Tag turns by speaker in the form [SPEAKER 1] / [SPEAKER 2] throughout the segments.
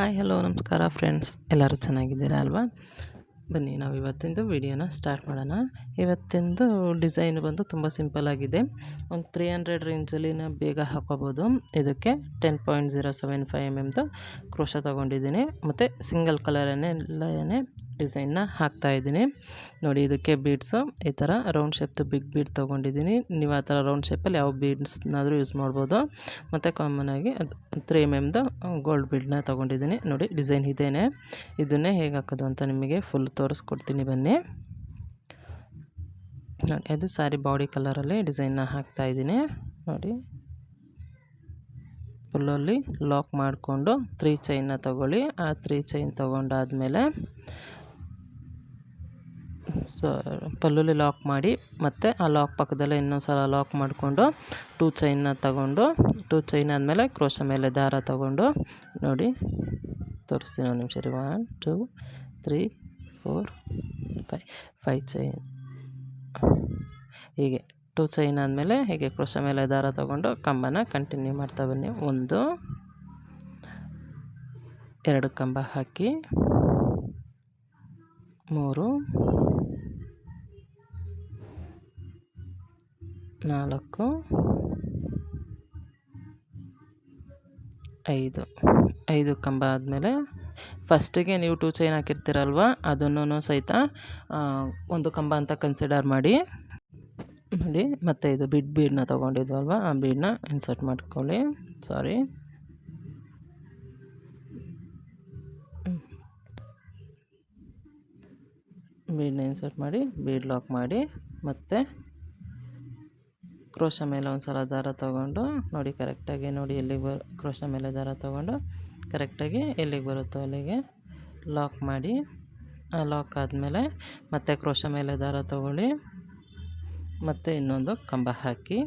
[SPEAKER 1] Hi hello ನಮಸ್ಕಾರ friends, ಎಲ್ಲರೂ ಚೆನ್ನಾಗಿದ್ದೀರಾ ಅಲ್ವಾ? ಬನ್ನಿ ನಾವು ಇವತ್ತಿಂದು ವಿಡಿಯೋನ ಸ್ಟಾರ್ಟ್ ಮಾಡೋಣ. ಇವತ್ತಿಂದು ಡಿಸೈನ್ ಬಂದು ತುಂಬ ಸಿಂಪಲ್ಲಾಗಿದೆ. ಒಂದು 300 ರೇಂಜಲ್ಲಿ ಬೇಗ ಹಾಕೋಬೋದು. ಇದಕ್ಕೆ 10.075 mm ಕ್ರೋಶ ತೊಗೊಂಡಿದ್ದೀನಿ ಮತ್ತು ಸಿಂಗಲ್ ಕಲರನ್ನೇ ಡಿಸೈನ್ನ ಹಾಕ್ತಾಯಿದ್ದೀನಿ. ನೋಡಿ, ಇದಕ್ಕೆ ಬೀಡ್ಸು ಈ ಥರ ರೌಂಡ್ ಶೇಪ್ದು ಬಿಗ್ ಬೀಡ್ ತೊಗೊಂಡಿದ್ದೀನಿ. ನೀವು ಆ ಥರ ರೌಂಡ್ ಶೇಪಲ್ಲಿ ಯಾವ ಬೀಡ್ಸ್ನಾದರೂ ಯೂಸ್ ಮಾಡ್ಬೋದು. ಮತ್ತು ಕಾಮನಾಗಿ 3 mm ಗೋಲ್ಡ್ ಬೀಡನ್ನ ತೊಗೊಂಡಿದ್ದೀನಿ. ನೋಡಿ, ಡಿಸೈನ್ ಇದೇನೆ. ಇದನ್ನೇ ಹೇಗೆ ಹಾಕೋದು ಅಂತ ನಿಮಗೆ ಫುಲ್ ತೋರಿಸ್ಕೊಡ್ತೀನಿ ಬನ್ನಿ. ನೋಡಿ, ಅದು ಸ್ಯಾರಿ ಬಾಡಿ ಕಲರಲ್ಲಿ ಡಿಸೈನ್ನ ಹಾಕ್ತಾಯಿದ್ದೀನಿ. ನೋಡಿ, ಫುಲ್ಲಲ್ಲಿ ಲಾಕ್ ಮಾಡಿಕೊಂಡು 3 ಚೈನ್ನ ತೊಗೊಳ್ಳಿ. ಆ 3 ಚೈನ್ ತೊಗೊಂಡಾದಮೇಲೆ ಪಲ್ಲುಲಿ ಲಾಕ್ ಮಾಡಿ, ಮತ್ತು ಆ ಲಾಕ್ ಪಕ್ಕದಲ್ಲೇ ಇನ್ನೊಂದು ಸಲ ಲಾಕ್ ಮಾಡಿಕೊಂಡು 2 ಚೈನ್ನ ತಗೊಂಡು 2 ಚೈನ್ ಆದಮೇಲೆ ಕ್ರೋಶ ಮೇಲೆ ದಾರ ತಗೊಂಡು ನೋಡಿ ತೋರಿಸ್ತೀನಿ ಒಂದು ನಿಮಿಷ. 1 2 3 4 5 ಚೈನ್. ಹೀಗೆ 2 ಚೈನ್ ಆದಮೇಲೆ ಹೀಗೆ ಕ್ರೋಶ ಮೇಲೆ ದಾರ ತಗೊಂಡು ಕಂಬನ ಕಂಟಿನ್ಯೂ ಮಾಡ್ತಾ ಬನ್ನಿ. 1 2 ಕಂಬ ಹಾಕಿ 3 4 5 ಕಂಬ ಆದಮೇಲೆ ಫಸ್ಟಿಗೆ ನೀವು 2 ಚೈನ್ ಹಾಕಿರ್ತೀರಲ್ವ, ಅದನ್ನು ಸಹಿತ ಒಂದು ಕಂಬ ಅಂತ ಕನ್ಸಿಡರ್ ಮಾಡಿ. ನೋಡಿ, ಮತ್ತು ಇದು ಬೀಡನ್ನ ತೊಗೊಂಡಿದ್ವಲ್ವ, ಆ ಬೀಡನ್ನ ಇನ್ಸರ್ಟ್ ಮಾಡ್ಕೊಳ್ಳಿ. ಬೀಡನ್ನ ಇನ್ಸರ್ಟ್ ಮಾಡಿ ಬೀಡ್ ಲಾಕ್ ಮಾಡಿ, ಮತ್ತು ಕ್ರೋಶ ಮೇಲೆ ಒಂದು ಸಲ ದಾರ ತೊಗೊಂಡು ನೋಡಿ ಕರೆಕ್ಟಾಗಿ ನೋಡಿ ಎಲ್ಲಿಗೆ ಕ್ರೋಶ ಮೇಲೆ ದಾರ ತೊಗೊಂಡು ಕರೆಕ್ಟಾಗಿ ಎಲ್ಲಿಗೆ ಬರುತ್ತೋ ಅಲ್ಲಿಗೆ ಲಾಕ್ ಮಾಡಿ. ಲಾಕ್ ಆದಮೇಲೆ ಮತ್ತೆ ಕ್ರೋಶ ಮೇಲೆ ದಾರ ತೊಗೊಳ್ಳಿ, ಮತ್ತು ಇನ್ನೊಂದು ಕಂಬ ಹಾಕಿ,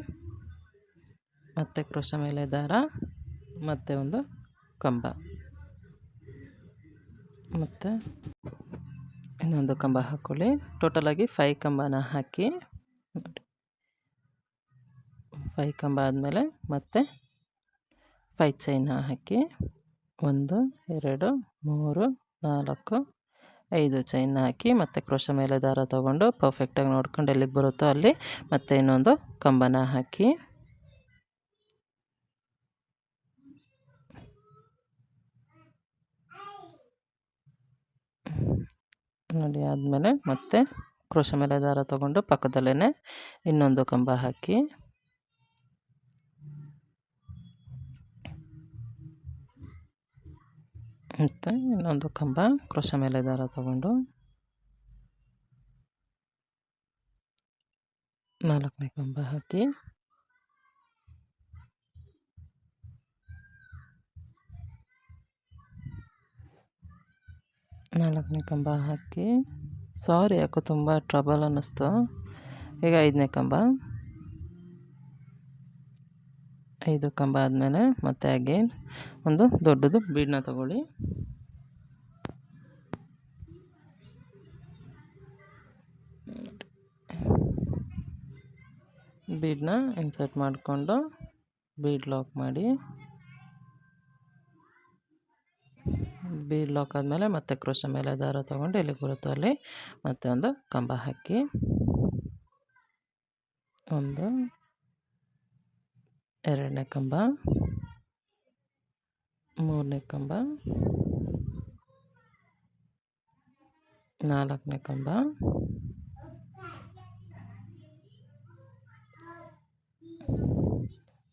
[SPEAKER 1] ಮತ್ತು ಕ್ರೋಶ ಮೇಲೆ ದಾರ, ಮತ್ತು ಒಂದು ಕಂಬ, ಮತ್ತು ಇನ್ನೊಂದು ಕಂಬ ಹಾಕ್ಕೊಳ್ಳಿ. ಟೋಟಲಾಗಿ 5 ಕಂಬನ ಹಾಕಿ. 5 ಕಂಬ ಆದಮೇಲೆ ಮತ್ತೆ 5 ಚೈನ ಹಾಕಿ 1 2 3 4 5 ಚೈನ್ನ ಹಾಕಿ, ಮತ್ತು ಕ್ರೋಶ ಮೇಲೆ ದಾರ ತೊಗೊಂಡು ಪರ್ಫೆಕ್ಟಾಗಿ ನೋಡ್ಕೊಂಡು ಎಲ್ಲಿಗೆ ಬರುತ್ತೋ ಅಲ್ಲಿ ಮತ್ತೆ ಇನ್ನೊಂದು ಕಂಬನ ಹಾಕಿ. ನೋಡಿ, ಆದಮೇಲೆ ಮತ್ತೆ ಕ್ರೋಶ ಮೇಲೆ ದಾರ ತೊಗೊಂಡು ಪಕ್ಕದಲ್ಲೇ ಇನ್ನೊಂದು ಕಂಬ ಹಾಕಿ, ಮತ್ತು ಇನ್ನೊಂದು ಕಂಬ ಕ್ರೋಶ ಮೇಲೆ ದಾರ ತೊಗೊಂಡು 4ನೇ ಕಂಬ ಹಾಕಿ, 4ನೇ ಕಂಬ ಹಾಕಿ. ಸಾರಿ, ಯಾಕೋ ತುಂಬ ಟ್ರಬಲ್ ಅನ್ನಿಸ್ತು. ಈಗ 5ನೇ ಕಂಬ. 5 ಕಂಬ ಆದಮೇಲೆ ಮತ್ತೆ ಅಗೇನ್ ಒಂದು ದೊಡ್ಡದು ಬೀಡನ್ನ ತಗೊಳ್ಳಿ. ಬೀಡನ್ನ ಇನ್ಸರ್ಟ್ ಮಾಡಿಕೊಂಡು ಬೀಡ್ ಲಾಕ್ ಮಾಡಿ. ಬೀಡ್ ಲಾಕ್ ಆದಮೇಲೆ ಮತ್ತೆ ಕ್ರೋಶ ಮೇಲೆ ದಾರ ತೊಗೊಂಡು ಎಲ್ಲಿಗೆ ಬರುತ್ತೋ ಅಲ್ಲಿ ಮತ್ತೆ ಒಂದು ಕಂಬ ಹಾಕಿ. 1 2ನೇ ಕಂಬ, 3ನೇ ಕಂಬ, 4ನೇ ಕಂಬ,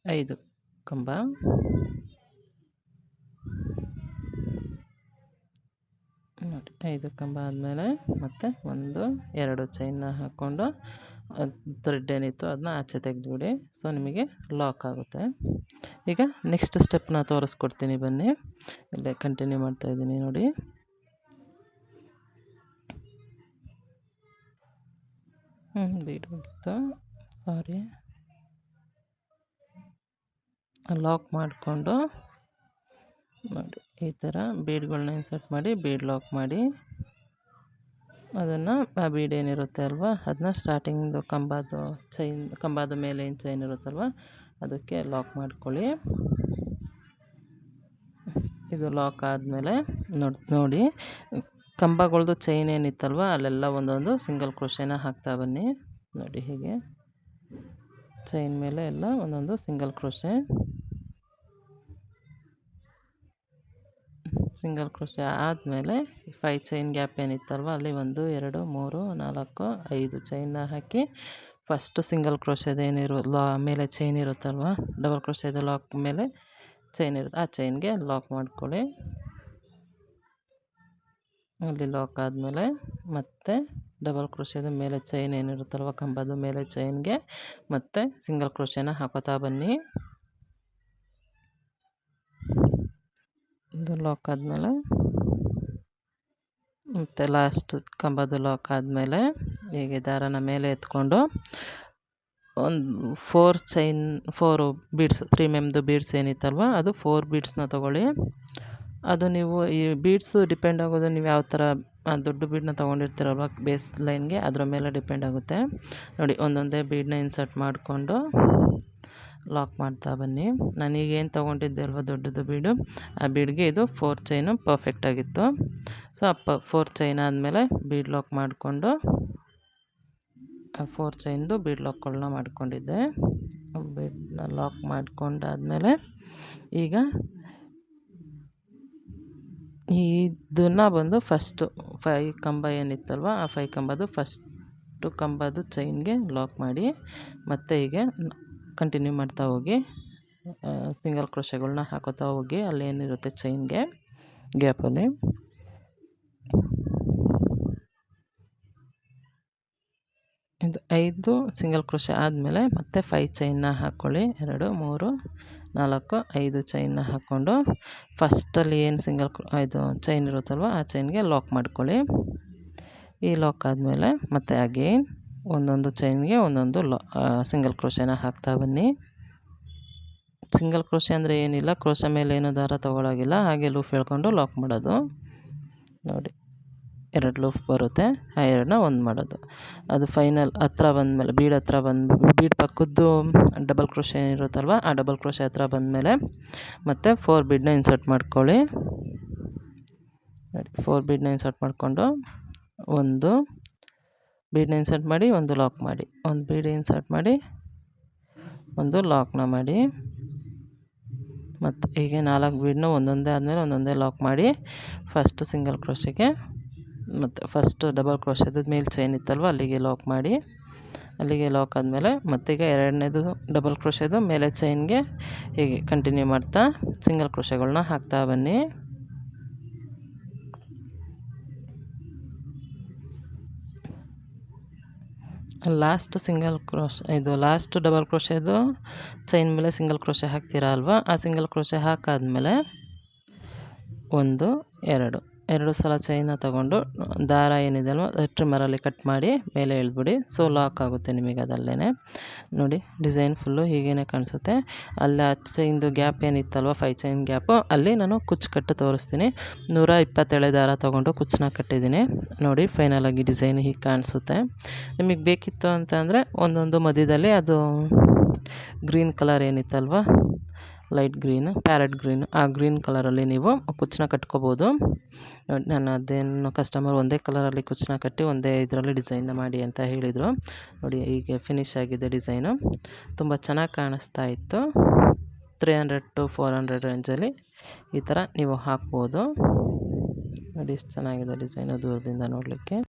[SPEAKER 1] 5 ಕಂಬ, ನೋಡಿ 5 ಕಂಬ ಆದಮೇಲೆ ಮತ್ತೆ 1 2 ಚೈನ್ನ ಹಾಕ್ಕೊಂಡು ಥ್ರೆಡ್ ಏನಿತ್ತು ಅದನ್ನ ಆಚೆ ತೆಗೆದುಬಿಡಿ. ಸೊ ನಿಮಗೆ ಲಾಕ್ ಆಗುತ್ತೆ. ಈಗ ನೆಕ್ಸ್ಟ್ ಸ್ಟೆಪ್ನ ತೋರಿಸ್ಕೊಡ್ತೀನಿ ಬನ್ನಿ. ಇಲ್ಲೇ ಕಂಟಿನ್ಯೂ ಮಾಡ್ತಾಯಿದ್ದೀನಿ ನೋಡಿ. ಬೀಡ್ ಹೋಗಿತ್ತು, ಸಾರಿ. ಲಾಕ್ ಮಾಡಿಕೊಂಡು ನೋಡಿ ಈ ಥರ ಬೀಡ್ಗಳನ್ನ ಇನ್ಸರ್ಟ್ ಮಾಡಿ ಬೀಡ್ ಲಾಕ್ ಮಾಡಿ, ಅದನ್ನು ಆ ಬೀಡ್ ಏನಿರುತ್ತೆ ಅಲ್ವ ಅದನ್ನ ಸ್ಟಾರ್ಟಿಂಗ್ದು ಕಂಬದ ಮೇಲೆ ಏನು ಚೈನ್ ಇರುತ್ತಲ್ವ ಅದಕ್ಕೆ ಲಾಕ್ ಮಾಡ್ಕೊಳ್ಳಿ. ಇದು ಲಾಕ್ ಆದಮೇಲೆ ನೋಡಿ ಕಂಬಗಳ್ದು ಚೈನ್ ಏನಿತ್ತಲ್ವ ಅಲ್ಲೆಲ್ಲ ಒಂದೊಂದು ಸಿಂಗಲ್ ಕ್ರೋಶೆನ ಹಾಕ್ತಾ ಬನ್ನಿ. ನೋಡಿ ಹೀಗೆ ಚೈನ್ ಮೇಲೆ ಎಲ್ಲ ಒಂದೊಂದು ಸಿಂಗಲ್ ಕ್ರೋಶೆ ಆದಮೇಲೆ 5 ಚೈನ್ ಗ್ಯಾಪ್ ಏನಿತ್ತಲ್ವ ಅಲ್ಲಿ 1 2 3 4 5 ಚೈನ್ನ ಹಾಕಿ ಫಸ್ಟ್ ಸಿಂಗಲ್ ಕ್ರೋಶೆದು ಮೇಲೆ ಚೈನ್ ಇರುತ್ತಲ್ವ, ಡಬಲ್ ಕ್ರೋಶೆದು ಲಾಕ್ ಮೇಲೆ ಚೈನ್ ಇರುತ್ತೆ, ಆ ಚೈನ್ಗೆ ಲಾಕ್ ಮಾಡ್ಕೊಳ್ಳಿ. ಅಲ್ಲಿ ಲಾಕ್ ಆದಮೇಲೆ ಮತ್ತೆ ಡಬಲ್ ಕ್ರೋಶೆದು ಮೇಲೆ ಚೈನ್ ಏನಿರುತ್ತಲ್ವ ಕಂಬದ ಮೇಲೆ ಚೈನ್ಗೆ ಮತ್ತೆ ಸಿಂಗಲ್ ಕ್ರೋಶೆನ ಹಾಕೋತಾ ಬನ್ನಿ. ಇದು ಲಾಕ್ ಆದಮೇಲೆ ಮತ್ತು ಲಾಸ್ಟ್ ಕಂಬದ ಲಾಕ್ ಆದಮೇಲೆ ಹೀಗೆ ದಾರನ ಮೇಲೆ ಎತ್ಕೊಂಡು ಒಂದು 4 ಬೀಡ್ಸ್ 3 mm ಬೀಡ್ಸ್ ಏನಿತ್ತಲ್ವ ಅದು 4 ಬೀಡ್ಸ್ನ ತೊಗೊಳ್ಳಿ. ಅದು ನೀವು ಈ ಬೀಡ್ಸು ಡಿಪೆಂಡ್ ಆಗೋದು ನೀವು ಯಾವ ಥರ ದೊಡ್ಡ ಬೀಡನ್ನ ತೊಗೊಂಡಿರ್ತೀರಲ್ವ ಬೇಸ್ ಲೈನ್ಗೆ ಅದರ ಮೇಲೆ ಡಿಪೆಂಡ್ ಆಗುತ್ತೆ. ನೋಡಿ ಒಂದೊಂದೇ ಬೀಡನ್ನ ಇನ್ಸರ್ಟ್ ಮಾಡಿಕೊಂಡು ಲಾಕ್ ಮಾಡ್ತಾ ಬನ್ನಿ. ನಾನೀಗ ಏನು ತೊಗೊಂಡಿದ್ದೆ ಅಲ್ವ ದೊಡ್ಡದು ಬೀಡು, ಆ ಬೀಡ್ಗೆ ಇದು 4 ಚೈನು ಪರ್ಫೆಕ್ಟಾಗಿತ್ತು. ಸೊ ಆ 4 ಚೈನ್ ಆದಮೇಲೆ ಬೀಡ್ ಲಾಕ್ ಮಾಡಿಕೊಂಡು ಆ 4 ಚೈನ್ದು ಬೀಡ್ ಲಾಕ್ಗಳನ್ನ ಮಾಡ್ಕೊಂಡಿದ್ದೆ. ಬೀಡನ್ನ ಲಾಕ್ ಮಾಡ್ಕೊಂಡಾದಮೇಲೆ ಈಗ ಇದನ್ನು ಬಂದು ಫಸ್ಟು 5 ಕಂಬ ಏನಿತ್ತಲ್ವ ಆ 5 ಕಂಬದು ಫಸ್ಟು ಕಂಬದು ಚೈನ್ಗೆ ಲಾಕ್ ಮಾಡಿ ಮತ್ತೆ ಹೀಗೆ ಕಂಟಿನ್ಯೂ ಮಾಡ್ತಾ ಹೋಗಿ ಸಿಂಗಲ್ ಕ್ರೋಶೆಗಳ್ನ ಹಾಕೋತಾ ಹೋಗಿ ಅಲ್ಲೇನಿರುತ್ತೆ ಚೈನ್ಗೆ ಗ್ಯಾಪಲ್ಲಿ. ಇದು 5 ಸಿಂಗಲ್ ಕ್ರೋಶೆ ಆದಮೇಲೆ ಮತ್ತೆ 5 ಚೈನ್ನ ಹಾಕ್ಕೊಳ್ಳಿ. 2 3 4 5 ಚೈನ್ನ ಹಾಕ್ಕೊಂಡು ಫಸ್ಟಲ್ಲಿ ಏನು ಇದು ಚೈನ್ ಇರುತ್ತಲ್ವ ಆ ಚೈನ್ಗೆ ಲಾಕ್ ಮಾಡ್ಕೊಳ್ಳಿ. ಈ ಲಾಕ್ ಆದಮೇಲೆ ಮತ್ತೆ ಅಗೇನ್ ಒಂದೊಂದು ಚೈನ್ಗೆ ಒಂದೊಂದು ಸಿಂಗಲ್ ಕ್ರೋಶೆನ ಹಾಕ್ತಾ ಬನ್ನಿ. ಸಿಂಗಲ್ ಕ್ರೋಶೆ ಅಂದರೆ ಏನಿಲ್ಲ, ಕ್ರೋಶೆ ಮೇಲೆ ಏನೂ ದಾರ ತೊಗೊಳೋಗಿಲ್ಲ, ಹಾಗೆ ಲೂಫ್ ಹೇಳ್ಕೊಂಡು ಲಾಕ್ ಮಾಡೋದು. ನೋಡಿ 2 ಲೂಫ್ ಬರುತ್ತೆ, ಆ 2ನ 1 ಮಾಡೋದು. ಅದು ಫೈನಲ್ ಹತ್ರ ಬಂದಮೇಲೆ ಬೀಡ್ ಹತ್ರ ಬೀಡ್ ಪಕ್ಕದ್ದು ಡಬಲ್ ಕ್ರೋಶೆ ಏನಿರುತ್ತಲ್ವ ಆ ಡಬಲ್ ಕ್ರೋಶೆ ಹತ್ರ ಬಂದಮೇಲೆ ಮತ್ತೆ 4 ಬೀಡನ್ನ ಇನ್ಸರ್ಟ್ ಮಾಡ್ಕೊಳ್ಳಿ. ನೋಡಿ 4 ಬೀಡನ್ನ ಇನ್ಸರ್ಟ್ ಮಾಡಿಕೊಂಡು ಒಂದು ಬೀಡನ್ನ ಇನ್ಸರ್ಟ್ ಮಾಡಿ ಒಂದು ಲಾಕ್ ಮಾಡಿ, ಒಂದು ಬೀಡ್ ಇನ್ಸರ್ಟ್ ಮಾಡಿ ಒಂದು ಲಾಕ್ನ ಮಾಡಿ, ಮತ್ತು ಹೀಗೆ 4 ಬೀಡನ್ನ ಒಂದೊಂದೇ ಆದಮೇಲೆ ಒಂದೊಂದೇ ಲಾಕ್ ಮಾಡಿ ಫಸ್ಟ್ ಸಿಂಗಲ್ ಕ್ರೋಶೆಗೆ ಮತ್ತು ಫಸ್ಟ್ ಡಬಲ್ ಕ್ರೋಶೆದು ಮೇಲೆ ಚೈನ್ ಇತ್ತಲ್ವ ಅಲ್ಲಿಗೆ ಲಾಕ್ ಮಾಡಿ. ಅಲ್ಲಿಗೆ ಲಾಕ್ ಆದಮೇಲೆ ಮತ್ತೀಗ 2ನೇದು ಡಬಲ್ ಕ್ರೋಶೆದು ಮೇಲೆ ಚೈನ್ಗೆ ಹೀಗೆ ಕಂಟಿನ್ಯೂ ಮಾಡ್ತಾ ಸಿಂಗಲ್ ಕ್ರೋಶೆಗಳ್ನ ಹಾಕ್ತಾ ಬನ್ನಿ. ಲಾಸ್ಟ್ ಲಾಸ್ಟ್ ಡಬಲ್ ಕ್ರೋಶೆದು ಚೈನ್ ಮೇಲೆ ಸಿಂಗಲ್ ಕ್ರೋಶೆ ಹಾಕ್ತೀರಾ ಅಲ್ವಾ, ಆ ಸಿಂಗಲ್ ಕ್ರೋಶೆ ಹಾಕಾದ್ಮೇಲೆ 1 2 ಸಲ ಚೈನ ತಗೊಂಡು ದಾರ ಏನಿದೆ ಅಲ್ವ ಟ್ರಿಮ್ಮರಲ್ಲಿ ಕಟ್ ಮಾಡಿ ಮೇಲೆ ಎಳೆದ್ಬಿಡಿ. ಸೊ ಲಾಕ್ ಆಗುತ್ತೆ ನಿಮಗೆ ಅದಲ್ಲೇ. ನೋಡಿ ಡಿಸೈನ್ ಫುಲ್ಲು ಹೀಗೇ ಕಾಣಿಸುತ್ತೆ. ಅಲ್ಲಿ ಆ ಚೈನ್ದು ಗ್ಯಾಪ್ ಏನಿತ್ತಲ್ವ 5 ಚೈನ್ ಗ್ಯಾಪು ಅಲ್ಲಿ ನಾನು ಕುಚ್ಚು ಕಟ್ಟು ತೋರಿಸ್ತೀನಿ. 127 ದಾರ ತೊಗೊಂಡು ಕುಚ್ಚನ್ನ ಕಟ್ಟಿದ್ದೀನಿ. ನೋಡಿ ಫೈನಲಾಗಿ ಡಿಸೈನ್ ಹೀಗೆ ಕಾಣಿಸುತ್ತೆ. ನಿಮಗೆ ಬೇಕಿತ್ತು ಅಂತಂದರೆ ಒಂದೊಂದು ಮಧ್ಯದಲ್ಲಿ ಅದು ಗ್ರೀನ್ ಕಲರ್ ಏನಿತ್ತಲ್ವ ಲೈಟ್ ಗ್ರೀನ್ ಪ್ಯಾರೆಟ್ ಗ್ರೀನ್ ಆ ಗ್ರೀನ್ ಕಲರಲ್ಲಿ ನೀವು ಕುಚ್ಚನ್ನ ಕಟ್ಕೋಬೋದು. ನೋಡಿ ನಾನು ಅದೇನು ಕಸ್ಟಮರ್ ಒಂದೇ ಕಲರಲ್ಲಿ ಕುಚ್ಚನ್ನ ಕಟ್ಟಿ ಒಂದೇ ಇದರಲ್ಲಿ ಡಿಸೈನ್ನ ಮಾಡಿ ಅಂತ ಹೇಳಿದರು. ನೋಡಿ ಹೀಗೆ ಫಿನಿಶ್ ಆಗಿದೆ ಡಿಸೈನು, ತುಂಬ ಚೆನ್ನಾಗಿ ಕಾಣಿಸ್ತಾ ಇತ್ತು. 300 to 400 ರೇಂಜಲ್ಲಿ ಈ ಥರ ನೀವು ಹಾಕ್ಬೋದು. ನೋಡಿ ಎಷ್ಟು ಚೆನ್ನಾಗಿದೆ ಡಿಸೈನು ದೂರದಿಂದ ನೋಡಲಿಕ್ಕೆ.